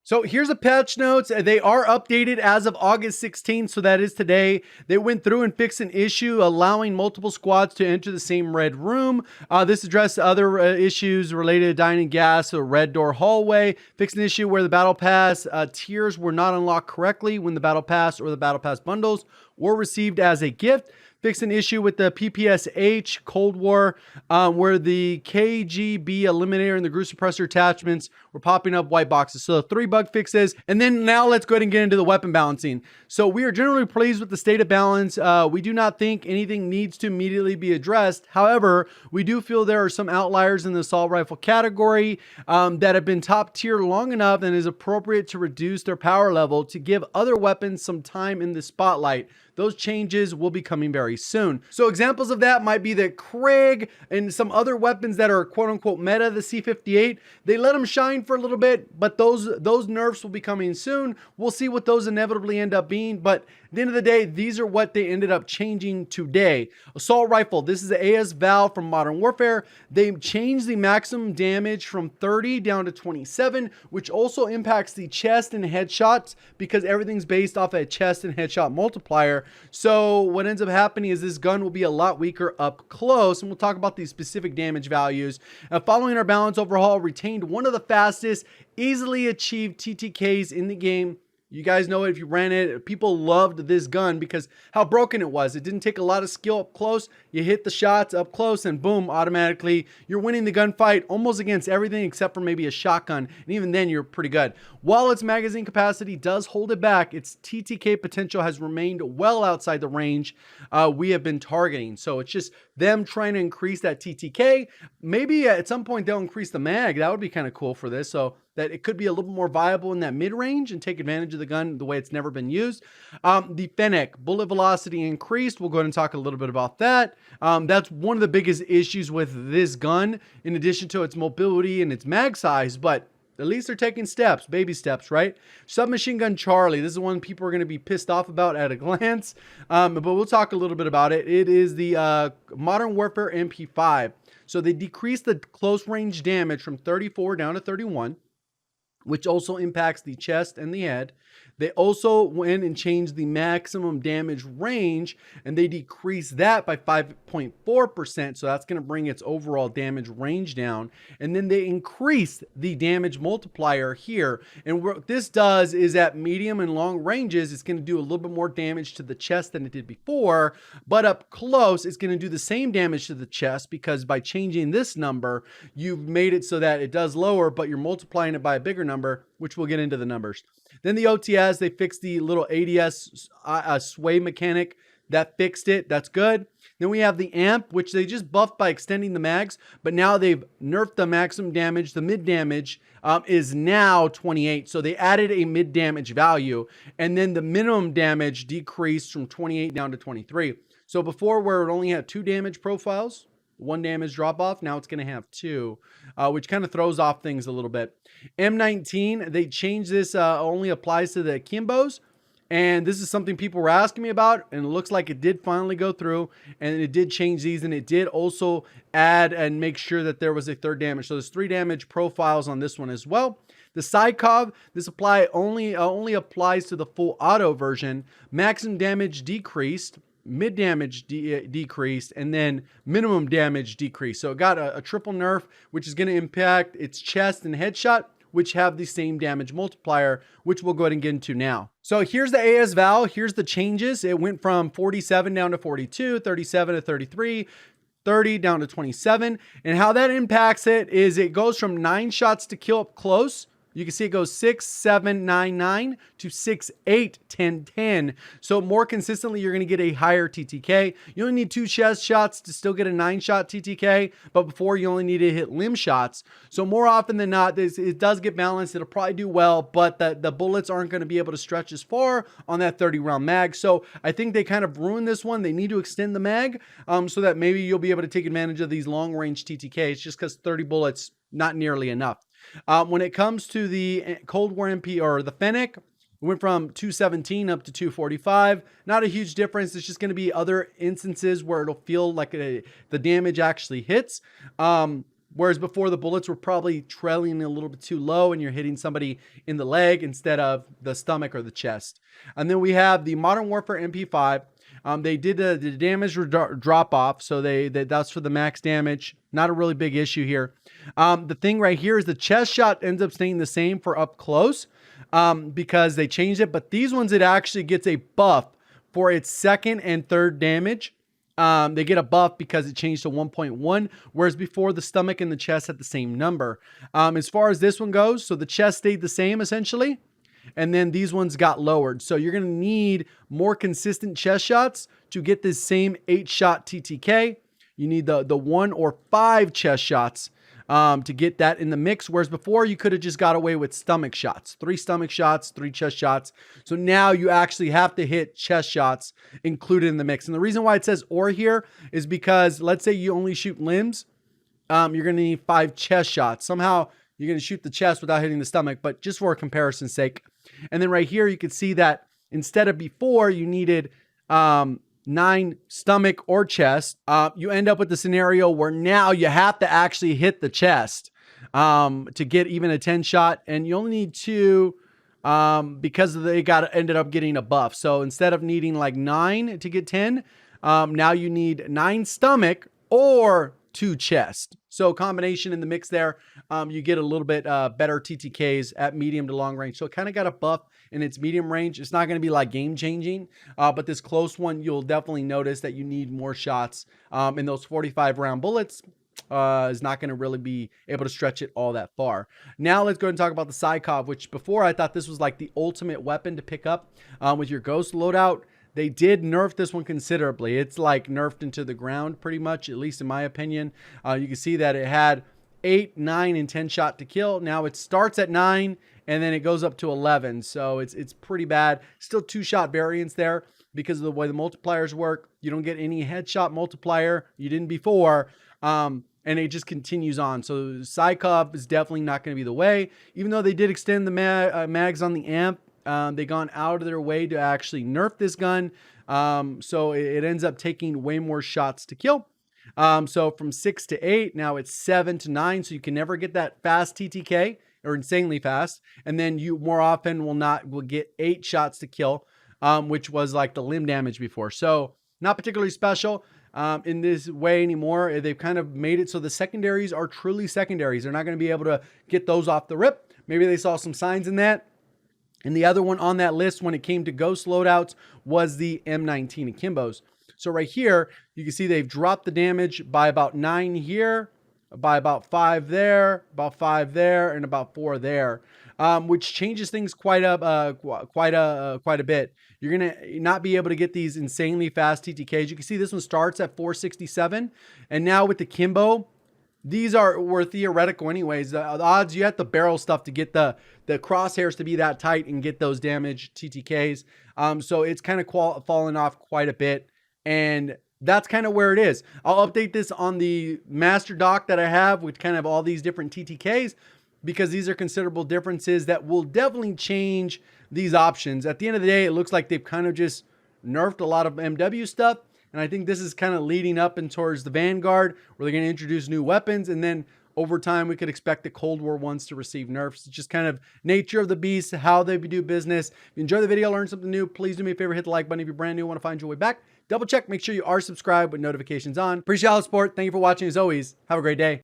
So here's the patch notes. They are updated as of August 16th, so that is today. They went through and fixed an issue allowing multiple squads to enter the same red room. This addressed other issues related to dining gas, a red door hallway. Fixed an issue where the battle pass tiers were not unlocked correctly when the battle pass or the battle pass bundles were received as a gift. Fixed an issue with the PPSH Cold War, where the KGB eliminator and the Gru suppressor attachments were popping up white boxes. So 3 bug fixes. And then now let's go ahead and get into the weapon balancing. So we are generally pleased with the state of balance. We do not think anything needs to immediately be addressed. However, we do feel there are some outliers in the assault rifle category that have been top tier long enough and is appropriate to reduce their power level to give other weapons some time in the spotlight. Those changes will be coming very soon. So examples of that might be the Krieg and some other weapons that are quote unquote meta, the C58. They let them shine for a little bit, but those nerfs will be coming soon. We'll see what those inevitably end up being, but at the end of the day, these are what they ended up changing today. Assault rifle, this is the AS VAL from Modern Warfare. They changed the maximum damage from 30 down to 27, which also impacts the chest and headshots because everything's based off a chest and headshot multiplier. So what ends up happening is this gun will be a lot weaker up close, and we'll talk about these specific damage values. Following our balance overhaul, retained one of the fastest, easily achieved TTKs in the game. You guys know it if you ran it. People loved this gun because how broken it was. It didn't take a lot of skill up close. You hit the shots up close and boom, automatically you're winning the gunfight almost against everything except for maybe a shotgun. And even then you're pretty good. While its magazine capacity does hold it back, its TTK potential has remained well outside the range we have been targeting. So it's just them trying to increase that TTK. Maybe at some point they'll increase the mag. That would be kind of cool for this. So that it could be a little more viable in that mid-range and take advantage of the gun the way it's never been used. The Fennec, bullet velocity increased. We'll go ahead and talk a little bit about that. That's one of the biggest issues with this gun, in addition to its mobility and its mag size, but at least they're taking steps, baby steps, right? Submachine Gun Charlie. This is one people are going to be pissed off about at a glance, but we'll talk a little bit about it. It is the Modern Warfare Mp5. So they decreased the close range damage from 34 down to 31. Which also impacts the chest and the head. They also went and changed the maximum damage range, and they decreased that by 5.4%. So that's going to bring its overall damage range down. And then they increased the damage multiplier here. And what this does is at medium and long ranges, it's going to do a little bit more damage to the chest than it did before. But up close, it's going to do the same damage to the chest because by changing this number, you've made it so that it does lower, but you're multiplying it by a bigger number, which we'll get into the numbers. Then the OTS, they fixed the little ADS sway mechanic. That fixed it. That's good. Then we have the amp, which they just buffed by extending the mags, but now they've nerfed the maximum damage. The mid damage is now 28. So they added a mid damage value, and then the minimum damage decreased from 28 down to 23. So before, where it only had 2 damage profiles, 1 damage drop off, now it's going to have 2, which kind of throws off things a little bit. M19, they changed this, only applies to the Kimbos. And this is something people were asking me about, and it looks like it did finally go through, and it did change these, and it did also add and make sure that there was a 3rd damage. So there's 3 damage profiles on this one as well. The SYKOV, this only applies to the full auto version. Maximum damage decreased, mid damage decreased, and then minimum damage decreased. So it got a triple nerf, which is going to impact its chest and headshot, which have the same damage multiplier, which we'll go ahead and get into now. So here's the AS VAL. Here's the changes. It went from 47 down to 42, 37 to 33, 30 down to 27. And how that impacts it is it goes from 9 shots to kill up close. You can see it goes 6, 7, 9, 9 to 6, 8, 10, 10. So more consistently, you're going to get a higher TTK. You only need 2 chest shots to still get a 9-shot TTK, but before you only need to hit limb shots. So more often than not, it does get balanced. It'll probably do well, but the bullets aren't going to be able to stretch as far on that 30-round mag. So I think they kind of ruined this one. They need to extend the mag so that maybe you'll be able to take advantage of these long-range TTKs just because 30 bullets, not nearly enough. When it comes to the Cold War MP or the Fennec, it went from 217 up to 245. Not a huge difference. It's just going to be other instances where it'll feel like the damage actually hits. The whereas before the bullets were probably trailing a little bit too low and you're hitting somebody in the leg instead of the stomach or the chest. And then we have the Modern Warfare MP5. They did the damage drop off, so that's for the max damage. Not a really big issue here. The thing right here is the chest shot ends up staying the same for up close because they changed it, but these ones, it actually gets a buff for its second and third damage. They get a buff because it changed to 1.1, whereas before the stomach and the chest had the same number. As far as this one goes, so the chest stayed the same essentially, and then these ones got lowered. So you're going to need more consistent chest shots to get this same 8-shot TTK. You need the 1 or 5 chest shots to get that in the mix, whereas before you could have just got away with stomach shots. 3 stomach shots, 3 chest shots. So now you actually have to hit chest shots included in the mix. And the reason why it says or here is because let's say you only shoot limbs, you're going to need 5 chest shots. Somehow you're going to shoot the chest without hitting the stomach, but just for comparison's sake. And then right here, you can see that instead of before you needed 9 stomach or chest, you end up with the scenario where now you have to actually hit the chest to get even a 10 shot, and you only need 2 because they ended up getting a buff. So instead of needing like 9 to get 10, now you need 9 stomach or 2 chest. So combination in the mix there, you get a little bit better TTKs at medium to long range. So it kind of got a buff in its medium range. It's not going to be like game changing, but this close one, you'll definitely notice that you need more shots. And those 45 round bullets is not going to really be able to stretch it all that far. Now let's go ahead and talk about the SYKOV, which before I thought this was like the ultimate weapon to pick up with your ghost loadout. They did nerf this one considerably. It's like nerfed into the ground pretty much, at least in my opinion. You can see that it had 8, 9, and 10 shot to kill. Now it starts at 9 and then it goes up to 11. So it's pretty bad. Still 2-shot variance there because of the way the multipliers work. You don't get any headshot multiplier. You didn't before. And it just continues on. So SYKOV is definitely not going to be the way. Even though they did extend the mags on the amp, they gone out of their way to actually nerf this gun. So it ends up taking way more shots to kill. So from 6 to 8, now it's 7 to 9. So you can never get that fast TTK or insanely fast. And then you more often will get 8 shots to kill, which was like the limb damage before. So not particularly special in this way anymore. They've kind of made it so the secondaries are truly secondaries. They're not going to be able to get those off the rip. Maybe they saw some signs in that. And the other one on that list when it came to ghost loadouts was the M19 Akimbos. So right here, you can see they've dropped the damage by about 9 here, by about 5 there, about 5 there, and about 4 there, which changes things quite a bit. You're going to not be able to get these insanely fast TTKs. You can see this one starts at 467, and now with the Kimbo, these were theoretical anyways. The odds you have to barrel stuff to get the crosshairs to be that tight and get those damage TTKs. So it's kind of fallen off quite a bit. And that's kind of where it is. I'll update this on the master doc that I have with kind of all these different TTKs, because these are considerable differences that will definitely change these options. At the end of the day, it looks like they've kind of just nerfed a lot of MW stuff. And I think this is kind of leading up and towards the Vanguard, where they're going to introduce new weapons. And then over time, we could expect the Cold War ones to receive nerfs. It's just kind of nature of the beast, how they do business. If you enjoy the video, learn something new, please do me a favor, hit the like button. If you're brand new, want to find your way back, double check, make sure you are subscribed with notifications on. Appreciate all the support. Thank you for watching. As always, have a great day.